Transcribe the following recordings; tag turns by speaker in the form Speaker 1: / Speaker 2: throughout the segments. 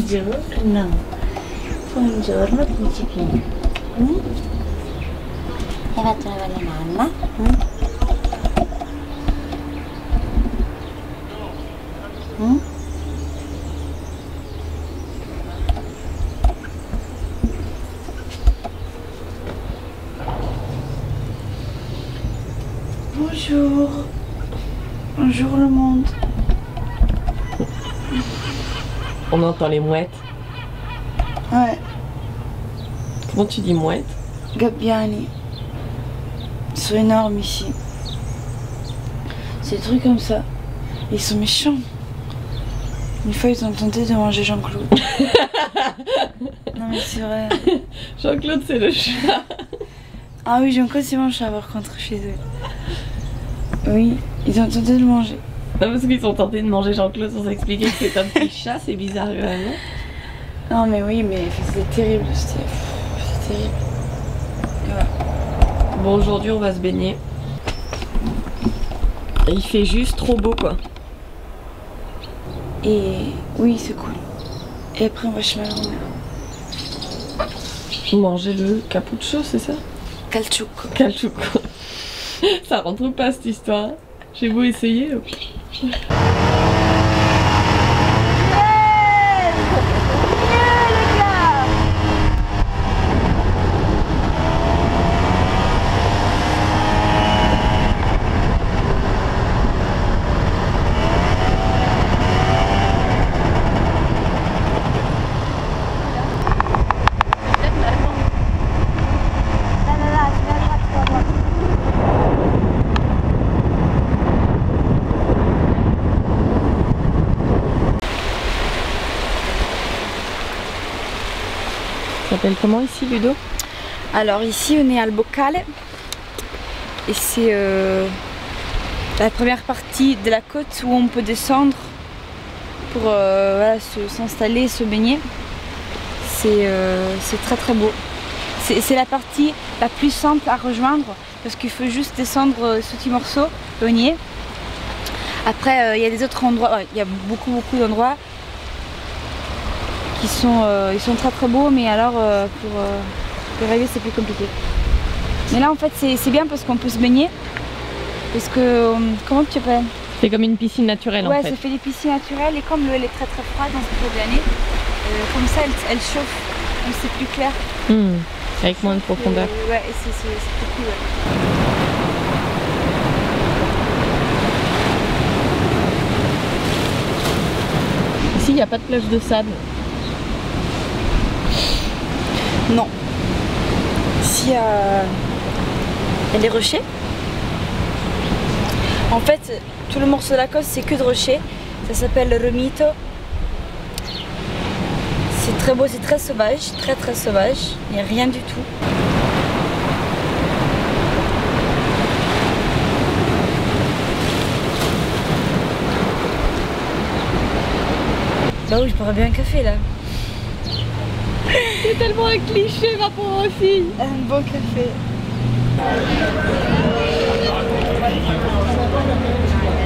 Speaker 1: Buongiorno. Buongiorno principino. Hai fatto una bella nanna? Bonjour. Bonjour le monde.
Speaker 2: On entend les mouettes.
Speaker 1: Ouais.
Speaker 2: Comment tu dis mouette?
Speaker 1: Gabbiani. Ils sont énormes ici. C'est des trucs comme ça. Ils sont méchants. Une fois ils ont tenté de manger Jean-Claude. Non mais c'est vrai.
Speaker 2: Jean-Claude c'est le chat.
Speaker 1: Ah oui, Jean-Claude c'est mon chat par contre chez eux. Oui, ils ont tenté de le manger.
Speaker 2: Non parce qu'ils ont tenté de manger Jean-Claude sans expliquer que c'est un petit chat, c'est bizarre quand même.
Speaker 1: Non mais oui, mais c'est terrible, c'est terrible. Et voilà.
Speaker 2: Bon aujourd'hui on va se baigner. Et il fait juste trop beau quoi.
Speaker 1: Et oui c'est cool. Et après on va chez ma grand-mère.
Speaker 2: Vous mangez le cappuccio c'est ça?
Speaker 1: Calciucco.
Speaker 2: Calciucco. Ça rentre pas cette histoire. J'ai beau essayer. Ça s'appelle comment ici Ludo?
Speaker 1: Alors ici on est à Al Boccale et c'est la première partie de la côte où on peut descendre pour voilà, s'installer, se baigner. C'est très très beau. C'est la partie la plus simple à rejoindre parce qu'il faut juste descendre ce petit morceau et on y est. Après il y a des autres endroits, il y a beaucoup d'endroits qui sont, ils sont très très beaux, mais alors pour arriver c'est plus compliqué. Mais là en fait c'est bien parce qu'on peut se baigner, parce que comment tu appelles?
Speaker 2: C'est comme une piscine naturelle en fait.
Speaker 1: Ouais, ça fait des piscines naturelles et comme l'eau elle est très très froide dans cette période de l'année, comme ça elle chauffe, donc c'est plus clair.
Speaker 2: Avec moins de profondeur.
Speaker 1: Ouais, c'est plus cool. Ouais.
Speaker 2: Ici il n'y a pas de plage de sable.
Speaker 1: Non. Ici, il y a des rochers. En fait, tout le morceau de la côte, c'est que de rochers. Ça s'appelle le Romito. C'est très beau, c'est très sauvage, très sauvage. Il n'y a rien du tout. Bah oui, je pourrais bien un café là.
Speaker 2: C'est tellement un cliché ma pauvre fille.
Speaker 1: Un bon café.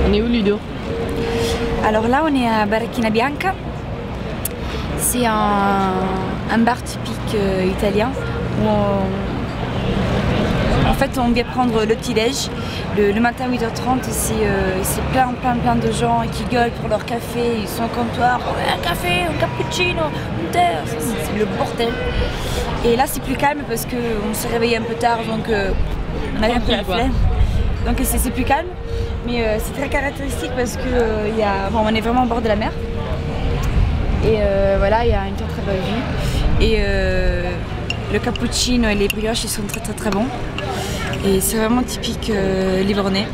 Speaker 2: On est où Ludo?
Speaker 1: Alors là on est à Barachina Bianca. C'est un bar typique italien où en fait on vient prendre le petit déj. Le matin à 8h30 c'est plein de gens qui gueulent pour leur café, ils sont au comptoir, un café, un cappuccino, un thé, c'est le bordel. Et là c'est plus calme parce qu'on s'est réveillé un peu tard donc on avait un peu la flemme. Donc c'est plus calme, mais c'est très caractéristique parce que bon, on est vraiment au bord de la mer. Et voilà, il y a une très belle vue. Et le cappuccino et les brioches ils sont très bons. Et c'est vraiment typique livornais.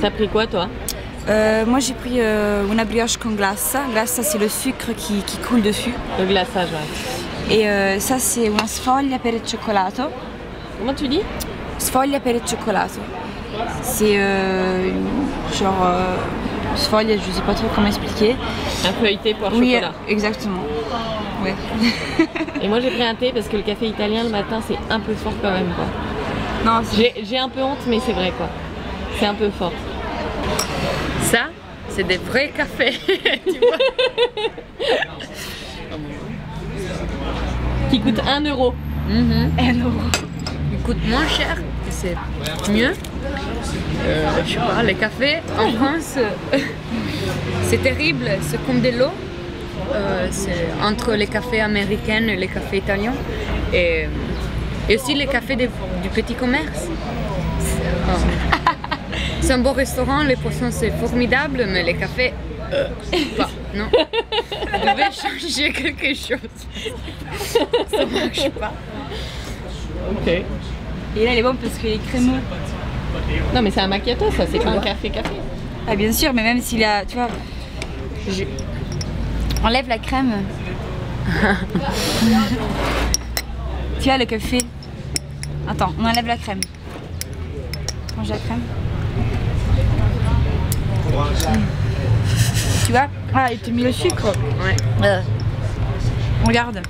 Speaker 2: T'as pris quoi toi?
Speaker 1: Moi j'ai pris une brioche con glassa. Glassa c'est le sucre qui coule dessus.
Speaker 2: Le glaçage, ouais.
Speaker 1: Et ça c'est una sfoglia per il cioccolato.
Speaker 2: Comment tu dis?
Speaker 1: Sfoglia per il cioccolato. C'est genre sfoglia, je sais pas trop comment expliquer.
Speaker 2: Un feuilleté poire
Speaker 1: Oui,
Speaker 2: chocolat.
Speaker 1: exactement. Ouais.
Speaker 2: Et moi j'ai pris un thé parce que le café italien le matin c'est un peu fort quand même quoi.
Speaker 1: Non,
Speaker 2: j'ai un peu honte mais c'est vrai quoi. C'est un peu fort. Ça, c'est des vrais cafés. Tu vois. Qui coûte 1 euro.
Speaker 1: 1 euro.
Speaker 3: Il coûte moins cher, c'est mieux. Je sais pas, les cafés en France, c'est terrible, c'est comme de l'eau. C'est entre les cafés américains et les cafés italiens. Et aussi les cafés du petit commerce. C'est un beau restaurant, les poissons c'est formidable, mais les cafés, pas, non. Vous devez changer quelque chose. Ça marche pas.
Speaker 2: Ok.
Speaker 1: Et là, il est bon parce qu'il est crémeux.
Speaker 2: Non mais c'est un macchiato ça, c'est pas un café.
Speaker 1: Ah, bien sûr, mais même s'il a, tu vois, enlève la crème. Tu vois le café. Attends, on enlève la crème. Mange la crème. Tu vois? Ah, il te met le sucre.
Speaker 3: Ouais.
Speaker 1: Regarde.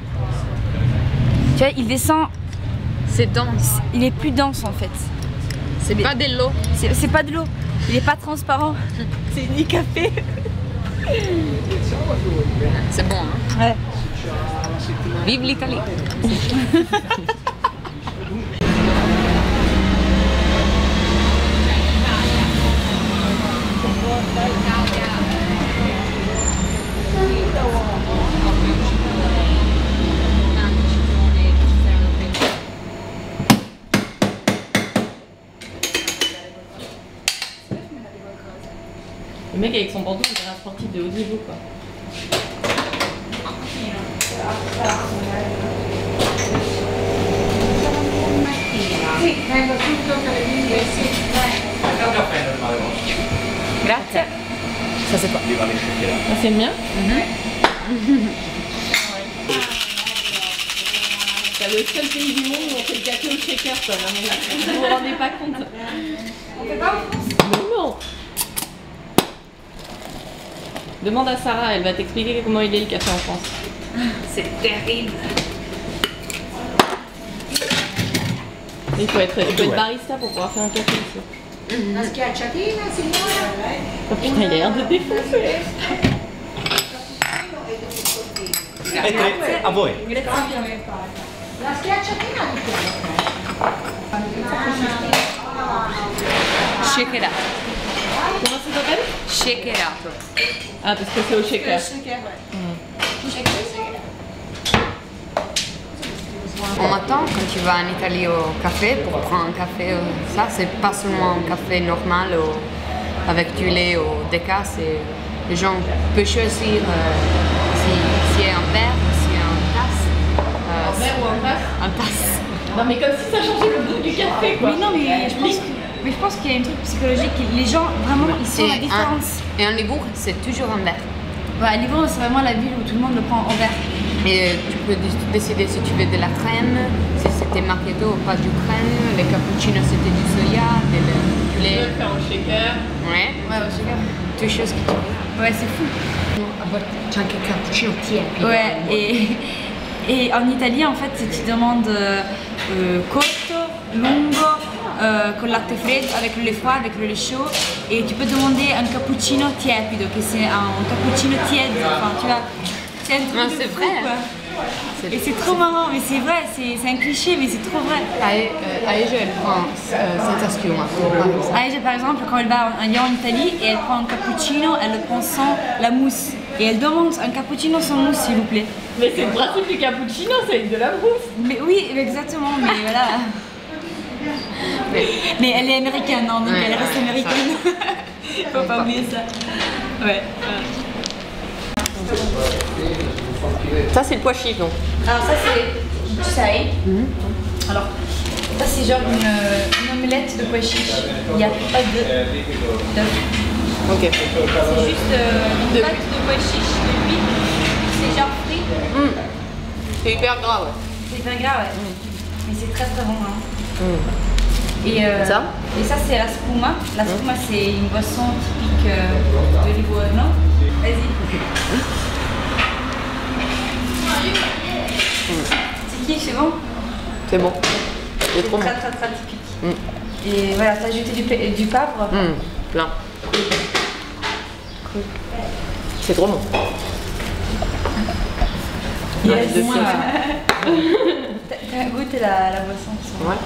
Speaker 1: Tu vois, il descend.
Speaker 3: C'est dense.
Speaker 1: Il est plus dense en fait.
Speaker 3: C'est pas de l'eau.
Speaker 1: C'est pas de l'eau. Il est pas transparent. C'est du café.
Speaker 3: C'est bon, hein?
Speaker 1: Ouais.
Speaker 3: Vive l'Italie.
Speaker 2: Le mec avec son bandeau, il dirait un sportif de haut niveau quoi.
Speaker 3: Grazie. Ça c'est quoi?
Speaker 2: Ah, c'est le mien? C'est le seul pays du monde où on fait le café au shaker quoi. Vous vous rendez pas compte?
Speaker 1: On fait pas en France?
Speaker 2: Mais non. Demande à Sarah, elle va t'expliquer comment il est le café en France.
Speaker 1: C'est terrible.
Speaker 2: Il faut être barista pour pouvoir faire un café ici.
Speaker 4: Una schiacciatina, signora?
Speaker 2: Oh putain, il a l'air de défoncer.
Speaker 5: A voi.
Speaker 4: La schiacciatina di
Speaker 3: Shakerato.
Speaker 2: Comment ça s'appelle?
Speaker 3: Shakerato.
Speaker 2: Ah, parce que c'est au shaker.
Speaker 3: On m'attend quand tu vas en Italie au café pour prendre un café. Ça, c'est pas seulement un café normal avec du lait ou des cas. Les gens peuvent choisir si c'est un verre ou si c'est un tasse.
Speaker 2: Un verre ou un tasse?
Speaker 3: Un tasse.
Speaker 2: Non, mais comme si ça changeait le goût du café quoi.
Speaker 1: Oui, non, mais je pense qu'il y a un truc psychologique. Les gens, vraiment, ils sentent la différence.
Speaker 3: Et en Libourg, c'est toujours un verre.
Speaker 1: Ouais, Livourne, c'est vraiment la ville où tout le monde le prend en verre.
Speaker 3: Et tu peux décider si tu veux de la crème, si c'était macchiato ou pas du crème. Les cappuccinos c'était du soya, du
Speaker 2: Tu
Speaker 3: lait.
Speaker 2: peux le faire au shaker.
Speaker 3: Ouais,
Speaker 1: Ouais, au shaker.
Speaker 3: toutes choses que tu veux.
Speaker 1: Ouais, c'est fou.
Speaker 4: A volte c'è anche il cappuccino tiepido.
Speaker 1: Ouais, et en Italie, en fait, tu demandes corto, lungo, con latte freddo, avec le lait froid, avec le lait chaud. Et tu peux demander un cappuccino tiepido, que c'est un cappuccino tiède. Enfin, tu vois, c'est un truc
Speaker 3: Non,
Speaker 1: de
Speaker 3: c'est
Speaker 1: fou,
Speaker 3: vrai.
Speaker 1: quoi. Et c'est trop marrant, mais c'est vrai, c'est un cliché, mais c'est trop vrai.
Speaker 3: Aege, elle prend senza schiuma.
Speaker 1: Aïe, par exemple, quand elle va en Italie et elle prend un cappuccino, elle le prend sans la mousse. Et elle demande un cappuccino sans mousse, s'il vous plaît.
Speaker 2: Mais c'est le principe du cappuccino, c'est avec de la mousse.
Speaker 1: Mais oui, exactement, mais voilà. Mais elle est américaine, non, donc
Speaker 3: Ouais,
Speaker 1: elle reste
Speaker 3: ouais,
Speaker 1: américaine. Faut pas oublier ça. Ouais.
Speaker 2: Ça, c'est le pois chiche donc.
Speaker 1: Alors ça c'est du saï. Alors ça c'est genre une omelette de pois chiche. Il n'y a pas d'œuf.
Speaker 2: Ok.
Speaker 1: C'est juste une pâte de pois chiche, de l'huile. C'est genre frit.
Speaker 2: C'est hyper gras, ouais.
Speaker 1: C'est hyper gras, ouais. Mais c'est très très bon. Hein. Et
Speaker 2: Ça
Speaker 1: et ça c'est la spuma. La spuma c'est une boisson typique de Livorno. Vas-y. C'est qui, c'est bon?
Speaker 2: C'est bon. C'est
Speaker 1: C'est
Speaker 2: trop bon.
Speaker 1: très très très typique. Et voilà, t'as ajouté du pavre.
Speaker 2: Plein. C'est trop bon.
Speaker 1: Yes.
Speaker 2: Ouais,
Speaker 1: la boisson qui sont.
Speaker 2: Ouais.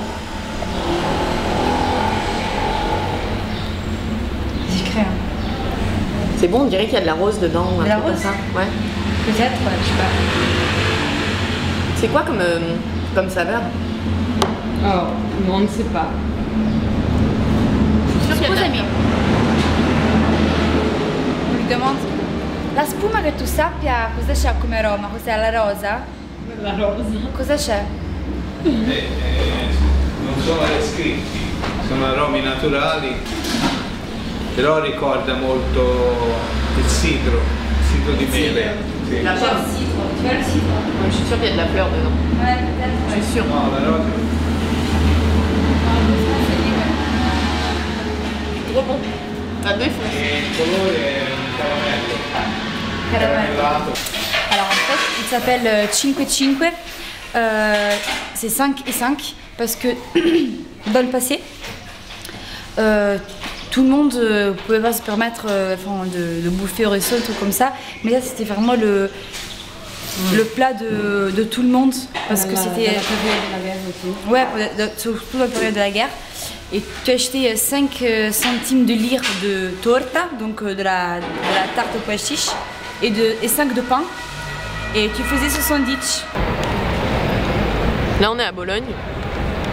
Speaker 1: Discret. Hein.
Speaker 2: C'est bon, on dirait qu'il y a de la rose dedans.
Speaker 1: De la rose?
Speaker 2: Ça. Ouais.
Speaker 1: Peut-être, ouais, je sais pas.
Speaker 2: C'est quoi comme saveur?
Speaker 3: Oh, on ne sait pas.
Speaker 2: Je suis sûre qu'il y a de la...
Speaker 1: Scusami. On lui demande la spuma che tu sappia cosa c'è come aroma? Cos'è la rosa?
Speaker 3: La rosa.
Speaker 1: Cosa c'è?
Speaker 5: Non sono descritti, sono aromi naturali, però ricorda molto il sidro di mele. Sì.
Speaker 2: La
Speaker 1: C'è
Speaker 2: pomme.
Speaker 1: il citro, tu vois le citro?
Speaker 2: Ouais, je suis sûre qu'il y a de la fleur dedans.
Speaker 1: Ouais, peut-être.
Speaker 2: Je suis sûre.
Speaker 5: No, la rosa.
Speaker 2: Trop bon. À deux fonds.
Speaker 5: E il colore è un caramello.
Speaker 1: Caramello.
Speaker 5: Caramellato.
Speaker 1: Alors en fait, il s'appelle 5-5. C'est 5 et 5 parce que dans le passé, tout le monde ne pouvait pas se permettre de bouffer au resto, des trucs comme ça. Mais là, c'était vraiment le plat de tout le monde parce que c'était. Ouais, surtout dans la période de la guerre. Et tu achetais 5 centimes de lire de torta, donc de la tarte au pois chiche, et 5 de pain. Et tu faisais ce sandwich.
Speaker 2: Là, on est à Bologne.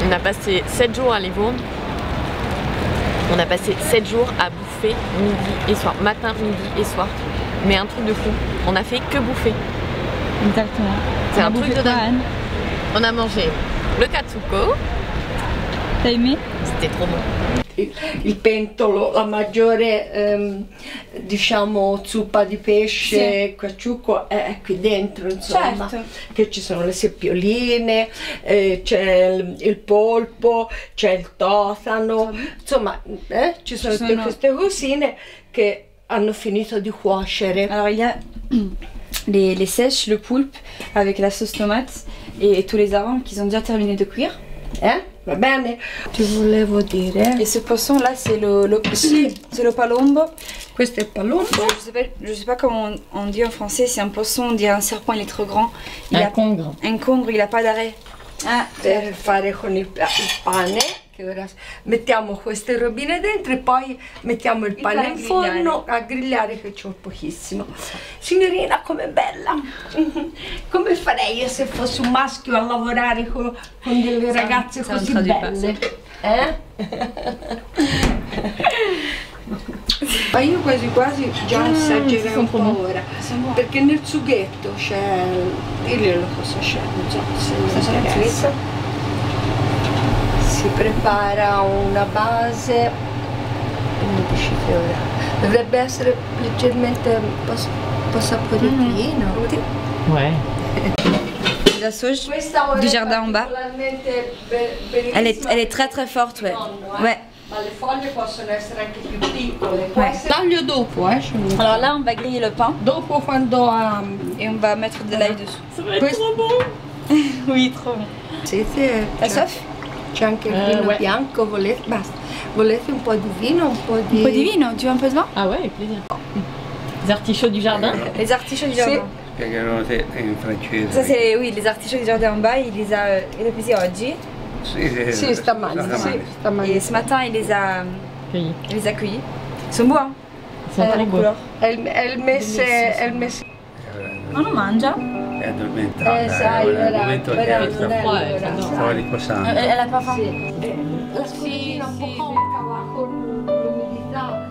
Speaker 2: On a passé 7 jours à Livourne. On a passé 7 jours à bouffer midi et soir. Matin, midi et soir. Mais un truc de fou. On a fait que bouffer.
Speaker 3: Exactement.
Speaker 2: C'est un truc de dingue. On a mangé le katsuko.
Speaker 3: T'as aimé?
Speaker 2: C'était trop bon.
Speaker 6: Il pentolo, la maggiore diciamo zuppa di pesce, caciucco è qui dentro, insomma,
Speaker 1: Certo.
Speaker 6: che ci sono le seppioline, c'è il polpo, c'è il totano, insomma ci sono tutte queste cosine che hanno finito di cuocere.
Speaker 1: Alors il y a les sèches, le poulpe avec la sauce tomate et tous les arômes qui ont déjà terminé de cuire.
Speaker 6: Va bene? Ti volevo dire,
Speaker 1: Et ce poisson là c'est c'est le palombo.
Speaker 6: questo è il palumbo.
Speaker 1: Je sais pas comment on dit en français, c'est un poisson, on dirait un serpent, il est trop grand.
Speaker 3: Un congre.
Speaker 1: Un congre, il a pas d'arrêt. Ah,
Speaker 6: Per fare con il pane, che ora mettiamo queste robine dentro e poi mettiamo il pane in forno a grigliare, che c'ho pochissimo. Signorina, com'è bella! Come farei io se fossi un maschio a lavorare con delle ragazze
Speaker 1: ça ne
Speaker 6: così
Speaker 1: traduit pas,
Speaker 6: belle? Ma io quasi quasi già assaggerei un po' ora, perché nel sughetto c'è, diglielo cosa c'è, non so se mi interessa. Si prepara una base, 11 fiori, dovrebbe essere leggermente un po' saporitino.
Speaker 2: Ouais.
Speaker 1: la sauge
Speaker 6: Questa ora
Speaker 1: du
Speaker 6: è
Speaker 1: jardin en bas.
Speaker 6: particolarmente bellissima.
Speaker 1: Elle est très très forte, ouais. Ouais.
Speaker 6: Ma le foglie possono essere anche più piccole. Può
Speaker 1: Ouais.
Speaker 6: essere... Taglio dopo,
Speaker 1: Alors là, on va griller le pain
Speaker 6: Dopo quando
Speaker 1: et on va mettre de l'ail dessous.
Speaker 2: Ça va être trop bon.
Speaker 1: Oui, trop bon.
Speaker 6: Siete,
Speaker 1: T'as soif?
Speaker 6: C'è anche il vino
Speaker 2: ouais.
Speaker 6: bianco, volete? Basta. Volete un po' di vino, un po' di...
Speaker 1: Un peu de vino, tu veux un peu de vin?
Speaker 2: Ah ouais, avec plaisir. Les artichauts du jardin.
Speaker 1: Les artichauts du jardin.
Speaker 5: Spiegherò in francese.
Speaker 1: Ça c'est, oui, les artichauts du jardin en bas, il les a presi oggi.
Speaker 6: Sì, stamani, sì, stamani.
Speaker 1: Et ce matin, il les a cueillis. Ils sont beaux, hein?
Speaker 2: Ils sont très beaux.
Speaker 1: couleur.
Speaker 6: È il mese...
Speaker 1: On lo mangia?
Speaker 5: È addormentata.
Speaker 6: sai,
Speaker 5: ora è il
Speaker 6: ora-
Speaker 5: momento
Speaker 6: ora
Speaker 5: che
Speaker 6: non è
Speaker 5: sta
Speaker 6: l'ora.
Speaker 5: stava riposando.
Speaker 1: Elle a pas faim.
Speaker 6: La spina un po' concava con l'umidità.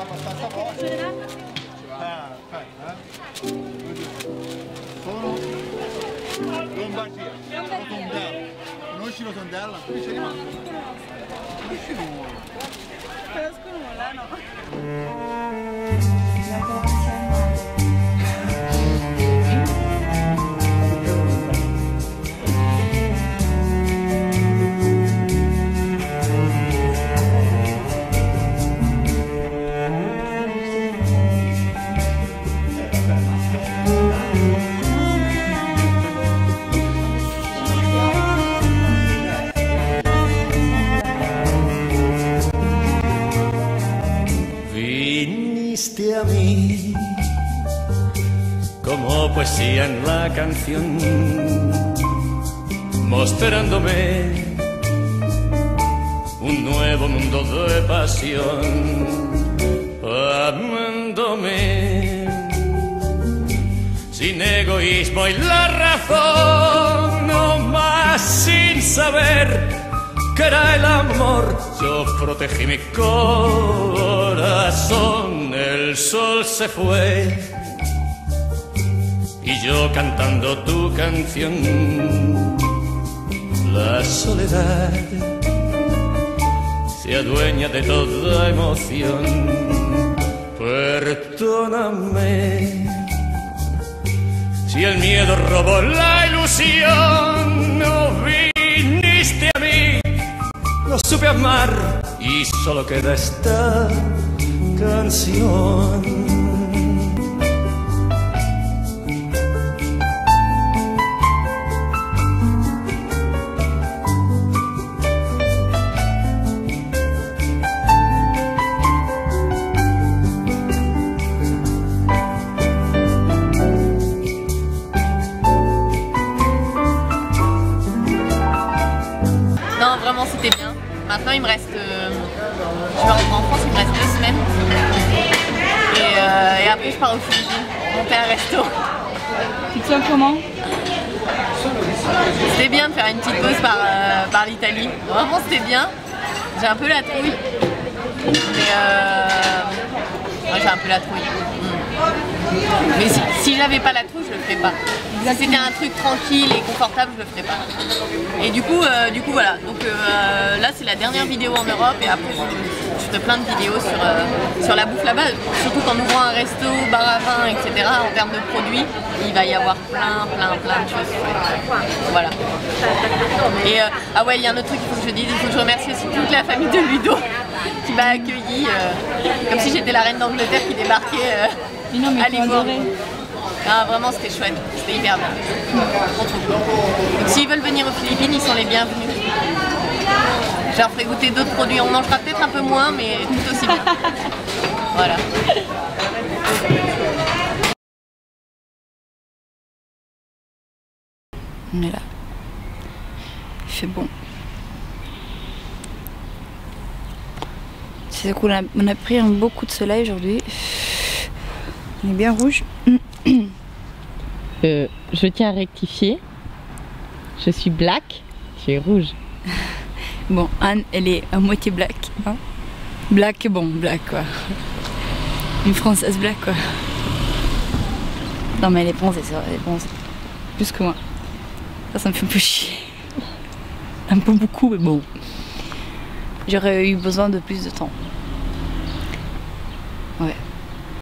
Speaker 7: abbastanza forte. Sono Lombardia, Rotondella. Conosci Rotondella? Qui c'è rimasto. Conosci
Speaker 8: Viniste a mí como poesía en la canción, mostrándome un nuevo mundo de pasión, amándome sin egoísmo y la razón, no más sin saber que era el amor. Yo protegí mi corazón, el sol se fue y yo cantando tu canción. La soledad se adueña de toda emoción. Perdóname si el miedo robó la ilusión. No viniste a mí, no supe amar y solo queda esta canción.
Speaker 2: Non, vraiment c'était bien. Maintenant il me reste, je vais rentrer en France, il me reste 2 semaines. Et après je pars aux Philippines, monter un resto.
Speaker 1: Tu te sens comment?
Speaker 2: C'était bien de faire une petite pause par l'Italie. Vraiment c'était bien. J'ai un peu la trouille. Mais ouais, j'ai un peu la trouille. Mais si j'avais pas la trouille, je le ferais pas. Si c'était un truc tranquille et confortable, je le ferais pas. Et du coup voilà. Donc là c'est la dernière vidéo en Europe et après je ferai plein de vidéos sur la bouffe là-bas. Surtout qu'en ouvrant un resto, bar à vin, etc. En termes de produits, il va y avoir plein de choses. Voilà. Et ah ouais, il y a un autre truc qu'il faut que je dise. Il faut que je remercie aussi toute la famille de Ludo qui m'a accueilli comme si j'étais la reine d'Angleterre qui débarquait à Livourne. Ah, vraiment c'était chouette, c'était hyper bien. Donc s'ils veulent venir aux Philippines, ils sont les bienvenus. Je leur ferai goûter d'autres produits, on mangera peut-être un peu moins mais tout aussi bien. Voilà.
Speaker 1: On est là. Il fait bon. C'est cool, on a pris beaucoup de soleil aujourd'hui. On est bien rouge.
Speaker 2: Je tiens à rectifier. Je suis black, tu es rouge.
Speaker 1: Bon, Anne, elle est à moitié black. Hein, black, bon, black quoi. Une française black quoi. Non mais elle est bronzée, c'est vrai, elle est bronzée. Plus que moi. Ça me fait un peu chier. Un peu beaucoup, mais bon. J'aurais eu besoin de plus de temps. Ouais.